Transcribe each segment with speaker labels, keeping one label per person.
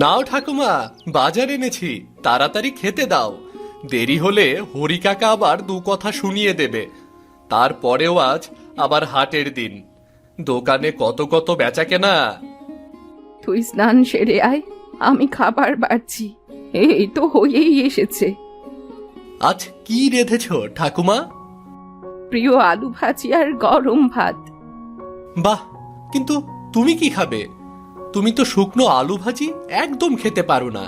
Speaker 1: নাও ঠাকুমা, বাজার এনেছি, তাড়াতাড়ি খেতে দাও। দেরি হলে হরি কাকা আবার দু কথা শুনিয়ে দেবে। তারপরেও আজ আবার হাটের দিন, দোকানে কত কত বেচা কেনা।
Speaker 2: তুই স্নান সেরে আয়, আমি খাবার বাড়ছি, এই তো হয়েই এসেছে।
Speaker 1: আজ কি রেঁধেছ ঠাকুমা?
Speaker 2: প্রিয় আলু ভাজি আর গরম ভাত।
Speaker 1: বাহ, কিন্তু তুমি কি খাবে? তুমি তো শুকনো আলু ভাজি একদম খেতে পারো না।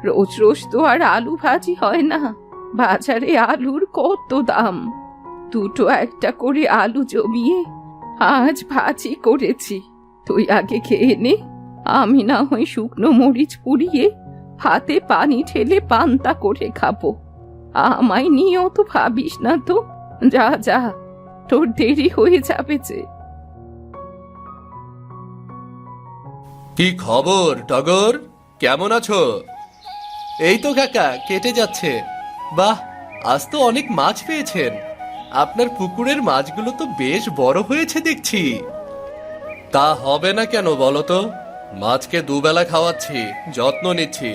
Speaker 2: রোজ রোজ তো আর আলু ভাজি হয় না, বাজারে আলুর কত দাম। দুটো একটা করে আলু জমিয়ে আজ ভাজি করেছি। তুই আগে খেয়ে নে, আমি না হয় শুকনো মরিচ পুড়িয়ে ভাতে পানি ঢেলে পান্তা করে খাবো। আমায় নিয়েও তো ভাবিস না তো, যা যা, তোর দেরি হয়ে যাবে যে।
Speaker 1: কি খবর টগর, কেমন আছো? এই তো কাকা, কেটে যাচ্ছে। বাহ, আজ তো অনেক মাছ পেয়েছেন। আপনার পুকুরের মাছগুলো তো বেশ বড় হয়েছে দেখছি। তা হবে না কেন বলো তো? মাছকে দুবেলা খাওয়াচ্ছি, যত্ন নিচ্ছি।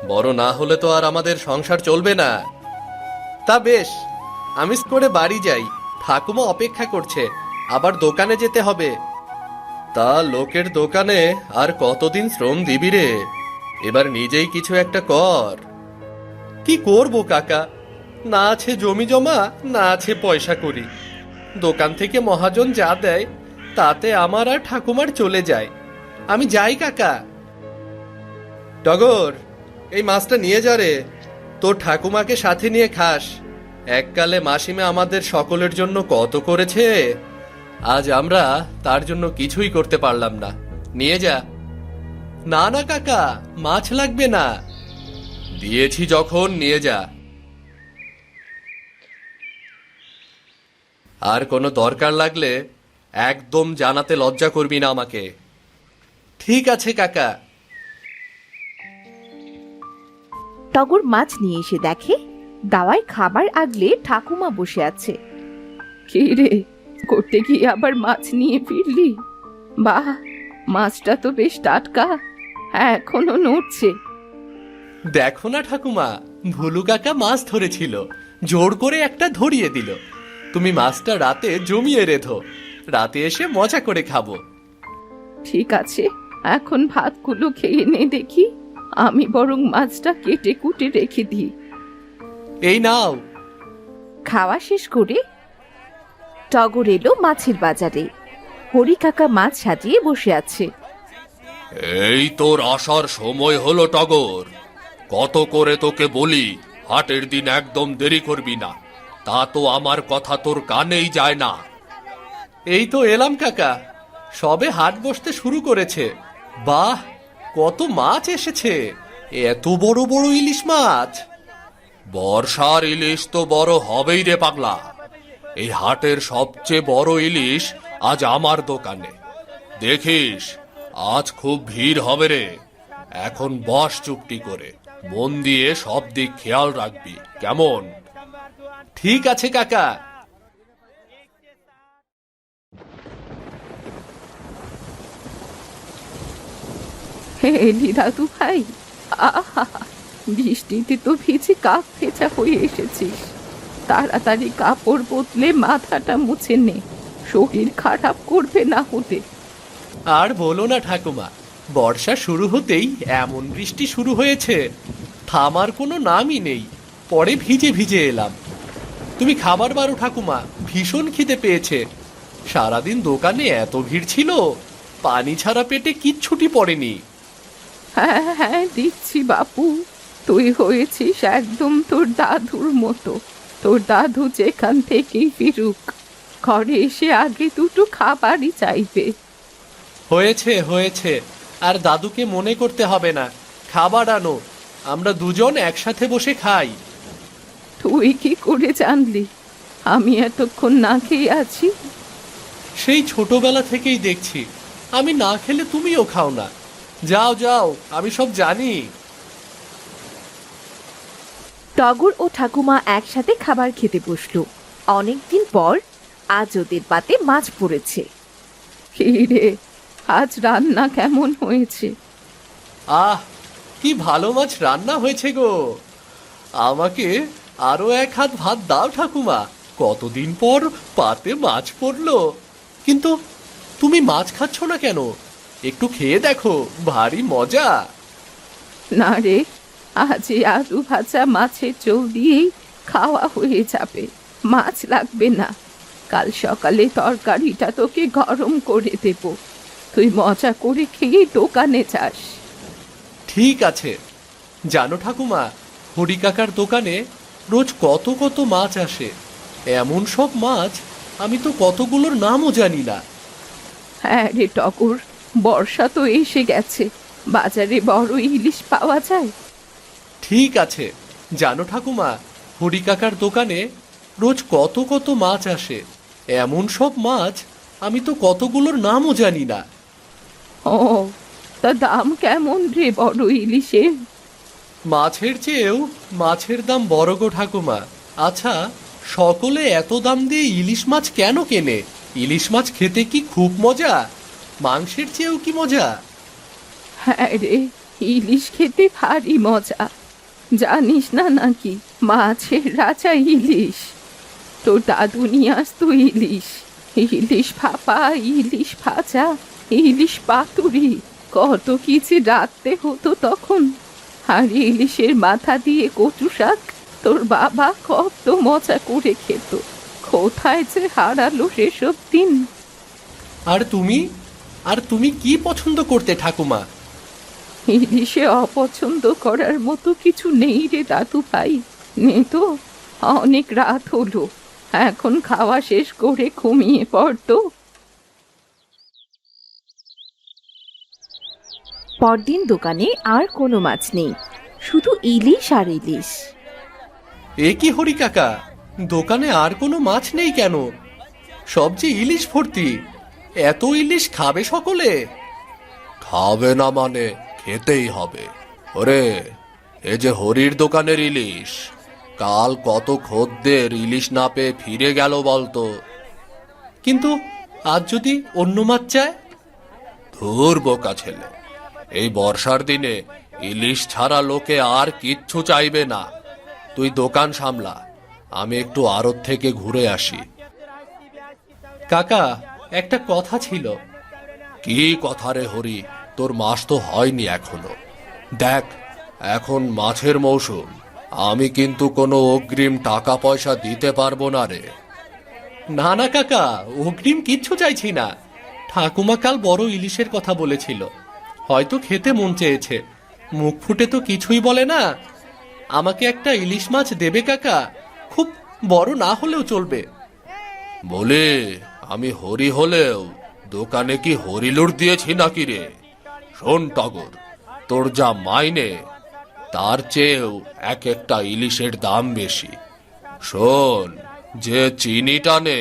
Speaker 1: বড় না হলে তো আর আমাদের সংসার চলবে না। তা বেশ, আমিষ করে বাড়ি যাই, ঠাকুমা অপেক্ষা করছে, আবার দোকানে যেতে হবে। তা লোকের দোকানে আর কতদিন শ্রম দিবি রে? এবার নিজেই কিছু একটা কর। কি করব কাকা, না আছে জমি জমা, না আছে পয়সা করি। দোকান থেকে মহাজন যা দেয় তাতে আমার আর ঠাকুমার চলে যায়। আমি যাই কাকা। টগর, এই মাছটা নিয়ে যা রে, তোর ঠাকুমাকে সাথে নিয়ে খাস। এককালে মাসিমা আমাদের সকলের জন্য কত করেছে, আজ আমরা তার জন্য কিছুই করতে পারলাম না। নিয়ে যা। না না কাকা, মাছ লাগবে না, দিয়েছি যখন নিয়ে যা। আর কোনো দরকার লাগলে একদম জানাতে লজ্জা করবি না আমাকে। ঠিক আছে কাকা।
Speaker 3: টগর মাছ নিয়ে এসে দেখে দাওয়ায় খাবার আগলে ঠাকুমা বসে আছে।
Speaker 2: কি রে, করতে গিয়ে আবার মাছ নিয়ে ফিরলি? বাহ, মাছটা তো বেশ টাটকা, এখনো নড়ছে।
Speaker 1: দেখো না ঠাকুমা, ভুলু কাকা মাছ ধরেছিল, জোর করে একটা ধরিয়ে দিল। তুমি মাছটা রাতে জমিয়ে রেধো, রাতে এসে মজা করে খাবো।
Speaker 2: ঠিক আছে, এখন ভাতগুলো খেয়ে নে দেখি, আমি বরং মাছটা কেটে কুটে রেখে দিই।
Speaker 1: এই নাও।
Speaker 3: খাওয়া শেষ করে টগর এলো মাছের বাজারে। হরি কাকা মাছ সাজিয়ে বসে আছে।
Speaker 1: এই তোর আসার সময় হলো টগর, কত করে তোকে বলি হাটের দিন একদম দেরি করবি না, তা তো আমার কথা তোর কানেই যায় না। এই তো এলাম কাকা, সবে হাট বসতে শুরু করেছে। বাহ, কত মাছ এসেছে, এত বড় বড় ইলিশ মাছ। বর্ষার ইলিশ তো বড় হবেই রে পাগলা। এই হাটের সবচেয়ে বড় ইলিশ আজ আমার দোকানে। দেখিস আজ খুব ভিড় হবে রে। এখন বস চুপটি করে, মন দিয়ে সব দিক খেয়াল রাখবি, কেমন? ঠিক আছে কাকা।
Speaker 2: এলি দাদু ভাই, আহা, বৃষ্টিতে তো ভিজে কাক ভেজা হয়ে এসেছিস। তাড়াতাড়ি কাপড় বদলে মাথাটা মুছে নে, শরীর খারাপ করবে না হতে।
Speaker 1: আর বলো না ঠাকুমা, বর্ষা শুরু হতেই এমন বৃষ্টি শুরু হয়েছে, থামার কোনো নামই নেই। পরে ভিজে ভিজে এলাম। তুমি খাবার বারো ঠাকুমা, ভীষণ খিদে পেয়েছে। সারাদিন দোকানে এত ভিড় ছিল, পানি ছাড়া পেটে কিচ্ছুটি পড়েনি।
Speaker 2: হ্যাঁ হ্যাঁ, দিচ্ছি বাপু। তুই হয়েছিস একদম তোর দাদুর মতো। তোর দাদু যেখান থেকেই ফিরুক, ঘরে এসে আগে দুটো খাবারই চাইবে।
Speaker 1: হয়েছে হয়েছে, আর দাদুকে মনে করতে হবে না। খাবার আনো, আমরা দুজন একসাথে বসে খাই।
Speaker 2: তুই কি করে জানলি আমি এতক্ষণ না খেয়ে আছি?
Speaker 1: সেই ছোটবেলা থেকেই দেখছি, আমি না খেলে তুমিও খাও না। যাও যাও, আমি সব জানি।
Speaker 3: টগর ও ঠাকুমা একসাথে খাবার খেতে বসলো। অনেকদিন পর আজ ওদের পাতে মাছ পড়েছে।
Speaker 2: কি রে, আজ রান্না কেমন হয়েছে?
Speaker 1: আহ, কি ভালো মাছ রান্না হয়েছে গো। আমাকে আরো এক হাত ভাত দাও ঠাকুমা, কতদিন পর পাতে মাছ পড়লো। কিন্তু তুমি মাছ খাচ্ছ না কেন? একটু খেয়ে দেখো, ভারী মজা।
Speaker 2: না রে, আজ এই আলু ভাজা মাছের ঝোল দিয়েই খাওয়া হয়ে যাবে, মাছ লাগবে না। কাল সকালে তরকারিটা তোকে গরম করে দেব, তুই মজা করে খেয়ে দোকানে যাস।
Speaker 1: ঠিক আছে। জানো ঠাকুমা, হরি কাকার দোকানে রোজ কত কত মাছ আসে। এমন সব মাছ আমি তো কতগুলোর নামও জানি না।
Speaker 2: হ্যাঁ রে টগর, বর্ষা তো এসে গেছে, বাজারে বড় ইলিশ পাওয়া যায়।
Speaker 1: ঠিক আছে। জানো ঠাকুমা, হরি কাকার দোকানে রোজ কত কত মাছ আসে। এমন সব মাছ আমি তো কতগুলোর নামও জানি না।
Speaker 2: ও, তা দাম কেমন রে বড় ইলিশের?
Speaker 1: মাছের চেয়েও মাছের দাম বড় গো ঠাকুমা। আচ্ছা, সকলে এত দাম দিয়ে ইলিশ মাছ কেন কেনে? ইলিশ মাছ খেতে কি খুব মজা? মাংসের চেয়েও কি মজা?
Speaker 2: হ্যাঁ রে, ইলিশ খেতে ভারী মজা। জানিস না নাকি, মাছের রাজা ইলিশ। তোর দাদু নিয়ে আসতো ইলিশ, ইলিশ ভাপা, ইলিশ ভাজা, ইলিশ পাতুরি, কত কিছু রাখতে হতো তখন। আর ইলিশের মাথা দিয়ে কচু শাক তোর বাবা কত মজা করে খেত। কোথায় যে হারালো সেসব দিন।
Speaker 1: আর তুমি, আর তুমি কি পছন্দ করতে ঠাকুমা?
Speaker 2: ইলিশে অপছন্দ করার মতো কিছু নেই রে দাদু ভাই, নে তো। অনেক রাত হলো, এখন খাওয়া শেষ করে ঘুমিয়ে পড়তো।
Speaker 3: পরদিন দোকানে আর কোনো মাছ নেই, শুধু ইলিশ আর ইলিশ।
Speaker 1: এ কি হরি কাকা, দোকানে আর কোনো মাছ নেই কেন? সব যে ইলিশ ভর্তি। এত ইলিশ খাবে সকলে? খাবে না মানে খেতেই হবে। ওরে, এ যে হরির দোকানের ইলিশ, কাল কত খদ্দের ইলিশ না পেয়ে ফিরে গেল বলতো। কিন্তু আজ যদি অন্য মাছ চায়? ধুর বোকা ছেলে, এই বর্ষার দিনে ইলিশ ছাড়া লোকে আর কিচ্ছু চাইবে না। তুই দোকান সামলা, আমি একটু আড়ত থেকে ঘুরে আসি। কাকা, একটা কথা ছিল। কি কথা রে হরি? তোর মাস তো হয়নি এখনো। দেখ, এখন মাছের মৌসুম, আমি কিন্তু কোনো অগ্রিম টাকা পয়সা দিতে পারবো না রে। না না কাকা, অগ্রিম কিচ্ছু চাইছি না। ঠাকুমা কাল বড় ইলিশের কথা বলেছিল, হয়তো খেতে মন চেয়েছে। মুখ ফুটে তো কিছুই বলে না। আমাকে একটা ইলিশ মাছ দেবে কাকা? খুব বড় না হলেও চলবে। বলে আমি হরি হলেও দোকানে কি হরিলুট দিয়েছি নাকি রে? শোন টগর, তোর যা মাইনে তার চেয়েও এক একটা ইলিশের দাম বেশি। শোন, যে চিনি টানে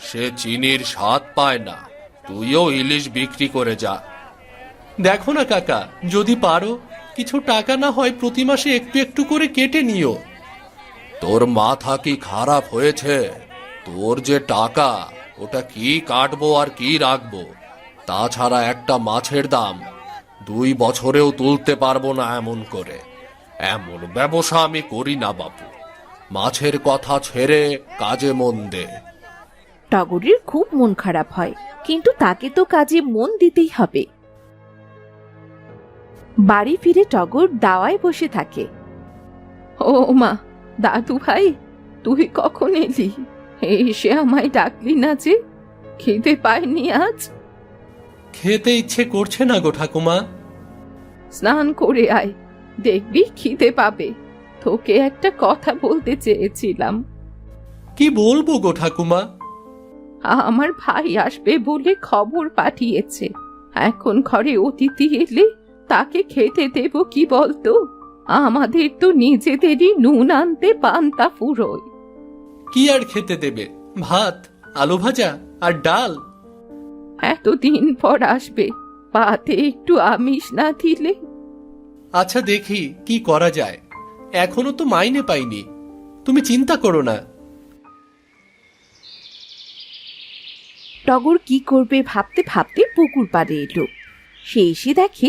Speaker 1: সে চিনির স্বাদ পায় না। তুইও ইলিশ বিক্রি করে যা। দেখো না কাকা, যদি পারো কিছু টাকা না হয় প্রতি মাসে একটু একটু করে কেটে নিও। তোর মাথা কি খারাপ হয়েছে? তোর যে টাকা, ওটা কি কাটবো আর কি রাখবো? তাছাড়া একটা মাছের দাম 2 বছরেও তুলতে পারবো না এমন করে। এমন ব্যবসা আমি করি না বাপু। মাছের কথা ছেড়ে কাজে মন দে।
Speaker 3: টগরের খুব মন খারাপ হয়, কিন্তু তাকে তো কাজে মন দিতেই হবে। বাড়ি ফিরে টগর দাওয়ায় বসে থাকে।
Speaker 2: ও মা, দাদু ভাই, তুই কখন এলি? এসে আমায় ডাকলি না যে? খিদে পাইনি আজ?
Speaker 1: খেতে ইচ্ছে করছে না গো ঠাকুমা।
Speaker 2: স্নান করে আয়, দেখবি খিদে পাবে। তোকে একটা কথা বলতে চেয়েছিলাম।
Speaker 1: কি বলবো গো ঠাকুমা?
Speaker 2: আমার ভাই আসবে বলে খবর পাঠিয়েছে। এখন ঘরে অতিথি এলে তাকে খেতে দেব কি বলতো? আমাদের তো নিজেদেরই নুন আনতে পান্তা ফুরোয়।
Speaker 1: কি আর খেতে দেবে? ভাত, আলু ভাজা আর ডাল।
Speaker 2: এতদিন পর আসবে, পাতে একটু আমিষ না দিলে?
Speaker 1: আচ্ছা, দেখি কি করা যায়। এখনো তো মাইনে পাইনি, তুমি চিন্তা করো না।
Speaker 3: টগর কি করবে ভাবতে ভাবতে পুকুর পাড়ে এলো। সে এসে দেখে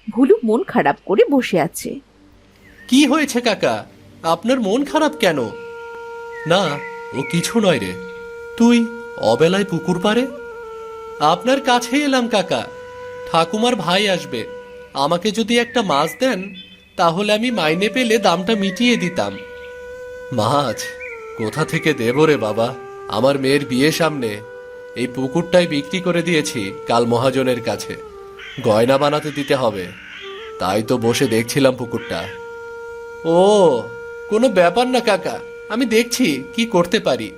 Speaker 3: ভুলু মন খারাপ করে বসে আছে।
Speaker 1: কি হয়েছে কাকা, আপনার মন খারাপ কেন? না, ও কিছু নয় রে। তুই অবেলায় পুকুর পাড়ে? আপনার কাছে এলাম কাকা। ঠাকুমার ভাই আসবে, আমাকে যদি একটা মাছ দেন তাহলে আমি মাইনে পেলে দামটা মিটিয়ে দিতাম। মাছ কোথা থেকে দেব রে বাবা? আমার মেয়ের বিয়ে সামনে, এই পুকুরটাই বিক্রি করে দিয়েছি কাল মহাজনের কাছে। গয়না বানাতে দিতে হবে, তাই তো বসে দেখছিলাম পুকুরটা। ও, কোনো ব্যাপার না কাকা, আমি দেখছি কি করতে পারি।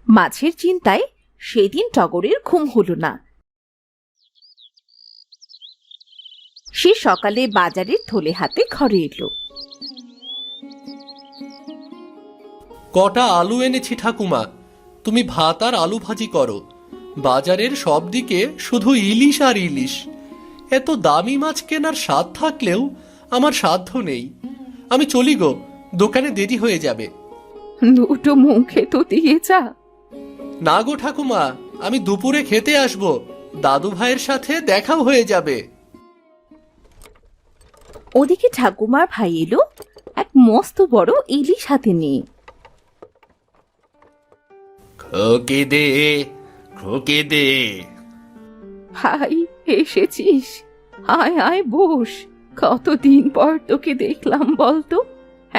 Speaker 3: মাছের চিন্তায় সেদিন টগরের ঘুম হলো না। সে সকালে বাজারের থলে হাতে ঘরে এলো।
Speaker 1: কটা আলু এনেছি ঠাকুমা, তুমি ভাত আর আলু ভাজি করো। বাজারের সব দিকে শুধু ইলিশ আর ইলিশ। এত দামি মাছ কেনার স্বাদ থাকলেও আমার সাধ্য নেই। আমি চলি গো, দোকানে দেরি হয়ে যাবে।
Speaker 2: দুটো মুখে তো দিয়ে যা।
Speaker 1: না গো ঠাকুমা, আমি দুপুরে খেতে আসবো, দাদু ভাইয়ের সাথে দেখাও হয়ে যাবে।
Speaker 3: ওদিকে ঠাকুমার ভাই এলো এক মস্ত বড় ইলিশ হাতে নিয়ে।
Speaker 1: খোকে দে, খোকে দে।
Speaker 2: ভাই এসেছিস, আয় আয় বস। কতদিন পর তোকে দেখলাম বলতো,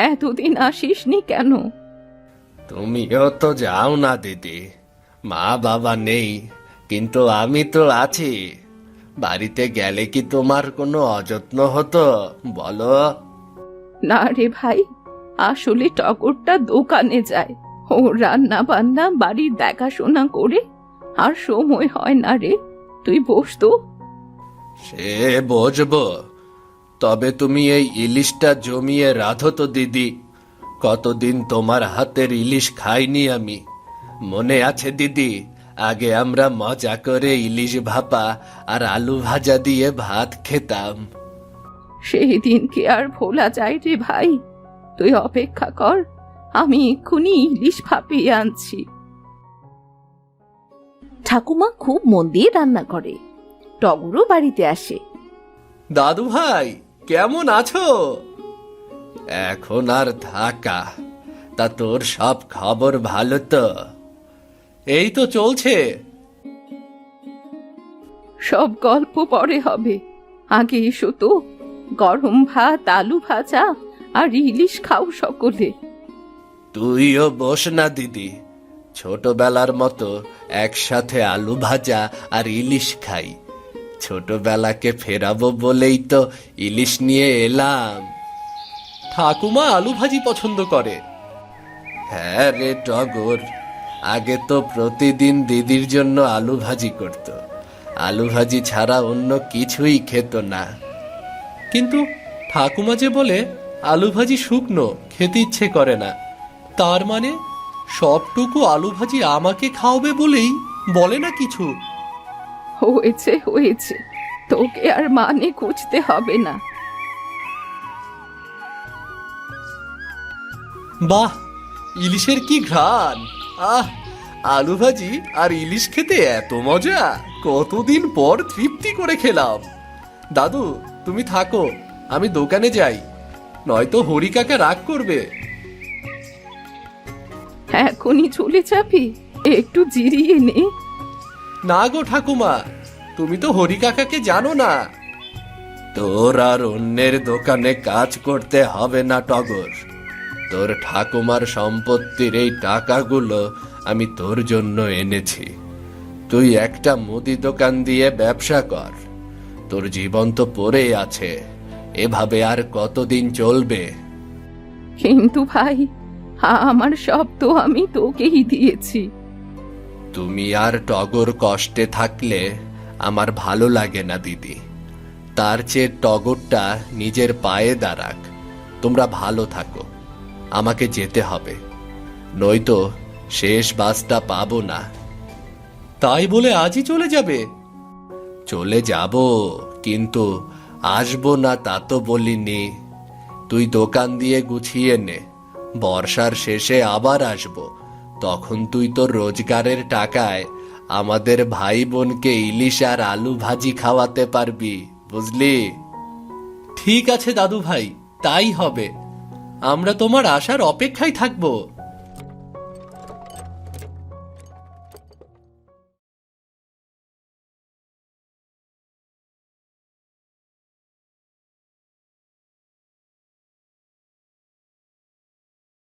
Speaker 2: এতদিন আসিসনি কেন?
Speaker 1: তুমিও তো যাও না দিদি, মা বাবা নেই, কিন্তু আমি তো আছি। বাড়িতে গেলে কি তোমার কোনো অযত্ন হতো বলো?
Speaker 2: না রে ভাই, আসলে টগরটা দোকানে যায়, ও রান্না বান্না বাড়ির দেখাশোনা করে আর সময় হয় না রে। তুই বস তো।
Speaker 1: সে বুঝবো, তবে তুমি এই ইলিশটা জমিয়ে রাধো তো দিদি। কতদিন তোমার হাতের ইলিশ খাইনি আমি। মনে আছে দিদি, আগে আমরা মজা করে ইলিশ ভাপা আর আলু ভাজা দিয়ে ভাত খেতাম।
Speaker 2: সেই দিন কি আর ভোলা যায় রে ভাই? তুই অপেক্ষা কর, আমি এক্ষুনি ইলিশ ভাপিয়ে আনছি।
Speaker 3: ঠাকুমা খুব মন দিয়ে রান্না করে। টগরও বাড়িতে আসে।
Speaker 1: দাদু ভাই, কেমন আছো? এখন আর থাকা, তা তোর সব খবর ভালো তো? এই তো চলছে।
Speaker 2: সব গল্প পরে হবে, আগে এসো তো। গরম ভাত, আলু ভাজা আর ইলিশ খাও সকলে।
Speaker 1: তুইও বস না দিদি, ছোটবেলার মতো একসাথে আলু ভাজা আর ইলিশ খাই। ছোটবেলাকে ফেরাবো বলেই তো ইলিশ নিয়ে এলাম। ঠাকুমা আলু ভাজি পছন্দ করে। হ্যাঁ রে টগর, আগে তো প্রতিদিন দিদির জন্য আলু ভাজি করত। আলু ভাজি ছাড়া অন্য কিছুই খেত না। কিন্তু ঠাকুমা যে বলে আলু ভাজি শুকনো, খেতে ইচ্ছে করে না, তার মানে সবটুকু আলু ভাজি আমাকে খাওয়াবে বলেই বলে না কিছু।
Speaker 2: হয়েছে হয়েছে, তোকে আর মানে খুঁজতে হবে না।
Speaker 1: বাহ, ইলিশের কি ঘ্রাণ! আহ, আলু ভাজি আর ইলিশ খেতে এত মজা! কতদিন পর তৃপ্তি করে খেলাম। দাদু, তুমি থাকো, আমি দোকানে যাই, নয়তো হরি কাকা রাগ করবে।
Speaker 2: এখনই চলে যাবি? একটু জিরিয়ে নে।
Speaker 1: না গো ঠাকুমা, তুমি তো হরি কাকাকে জানো না। তোর আর অন্যের দোকানে কাজ করতে হবে না টগর। তোর ঠাকুমার সম্পত্তির এই টাকাগুলো আমি তোর জন্য এনেছি। তুই একটা মুদি দোকান দিয়ে ব্যবসা কর। তোর জীবন তো পড়ে আছে, এভাবে আর কতদিন চলবে?
Speaker 2: কিন্তু ভাই, আমার সব তো আমি তোকেই দিয়েছি।
Speaker 1: তুমি আর টগর কষ্টে থাকলে আমার ভালো লাগে না দিদি। তার চেয়ে টগরটা নিজের পায়ে দাঁড়াক। তোমরা ভালো থাকো, আমাকে যেতে হবে, নয়তো শেষ বাসটা পাবো না। তাই বলে আজই চলে যাবে? চলে যাব, কিন্তু আসবো না তা তো বলিনি। তুই দোকান দিয়ে গুছিয়ে নে, বর্ষার শেষে আবার আসবো, তখন তুই তোর রোজগারের টাকায় আমাদের ভাই বোনকে ইলিশ আর আলু ভাজি খাওয়াতে পারবি, বুঝলি? ঠিক আছে দাদু ভাই, তাই হবে। আমরা তোমার আসার অপেক্ষায় থাকবো।